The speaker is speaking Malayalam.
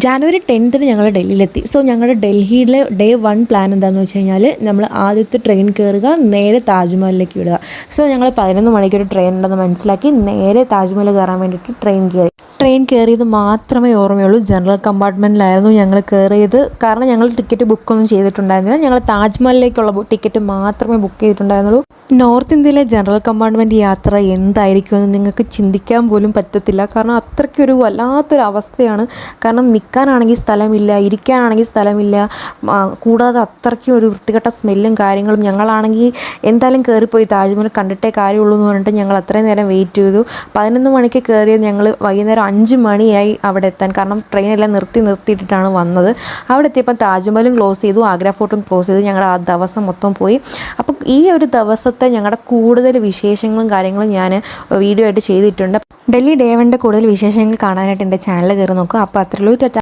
ജാനുവരി 10th ഞങ്ങൾ ഡൽഹിയിലെത്തി. സോ ഞങ്ങളുടെ ഡൽഹിയിലെ ഡേ 1 പ്ലാൻ എന്താണെന്ന് വെച്ച് കഴിഞ്ഞാൽ നമ്മൾ ആദ്യത്തെ ട്രെയിൻ കയറുക, നേരെ താജ്മഹലിലേക്ക് വിടുക. സോ ഞങ്ങൾ 11 മണിക്കൊരു ട്രെയിൻ ഉണ്ടെന്ന് മനസ്സിലാക്കി നേരെ താജ്മഹൽ കയറാൻ വേണ്ടിയിട്ട് ട്രെയിൻ കയറിയത് മാത്രമേ ഓർമ്മയുള്ളൂ. ജനറൽ കമ്പാർട്ട്മെൻറ്റിലായിരുന്നു ഞങ്ങൾ കയറിയത്. കാരണം ഞങ്ങൾ ടിക്കറ്റ് ബുക്കൊന്നും ചെയ്തിട്ടുണ്ടായിരുന്നില്ല. ഞങ്ങൾ താജ്മഹലിലേക്കുള്ള ടിക്കറ്റ് മാത്രമേ ബുക്ക് ചെയ്തിട്ടുണ്ടായിരുന്നുള്ളൂ. നോർത്ത് ഇന്ത്യയിലെ ജനറൽ കമ്പാർട്ട്മെൻറ്റ് യാത്ര എന്തായിരിക്കുമെന്ന് നിങ്ങൾക്ക് ചിന്തിക്കാൻ പോലും പറ്റത്തില്ല. കാരണം അത്രയ്ക്കൊരു വല്ലാത്തൊരു അവസ്ഥയാണ്. കാരണം നിൽക്കാനാണെങ്കിൽ സ്ഥലമില്ല, ഇരിക്കാനാണെങ്കിൽ സ്ഥലമില്ല, കൂടാതെ അത്രയ്ക്കും ഒരു വൃത്തികെട്ട സ്മെല്ലും കാര്യങ്ങളും. ഞങ്ങളാണെങ്കിൽ എന്തായാലും കയറിപ്പോയി താജ്മഹൽ കണ്ടിട്ടേ കാര്യമുള്ളൂ എന്ന് പറഞ്ഞിട്ട് ഞങ്ങൾ അത്രയും നേരം വെയിറ്റ് ചെയ്തു. 11 മണിക്ക് കയറിയത് ഞങ്ങൾ വൈകുന്നേരം 5 മണിയായി അവിടെ എത്താൻ. കാരണം ട്രെയിനെല്ലാം നിർത്തിയിട്ടിട്ടാണ് വന്നത്. അവിടെ എത്തിയപ്പോൾ താജ്മഹലും ക്ലോസ് ചെയ്തു, ആഗ്ര ഫോർട്ടും ക്ലോസ് ചെയ്തു. ഞങ്ങൾ ആ ദിവസം മൊത്തം പോയി. അപ്പം ഈ ഒരു ദിവസത്തെ ഞങ്ങളുടെ കൂടുതൽ വിശേഷങ്ങളും കാര്യങ്ങളും ഞാൻ വീഡിയോ ആയിട്ട് ചെയ്തിട്ടുണ്ട്. ഡൽഹി ഡേ 1 കൂടുതൽ വിശേഷങ്ങൾ കാണാനായിട്ട് എൻ്റെ ചാനൽ കയറി നോക്കുക. അപ്പോൾ അത്രയുള്ളൂ.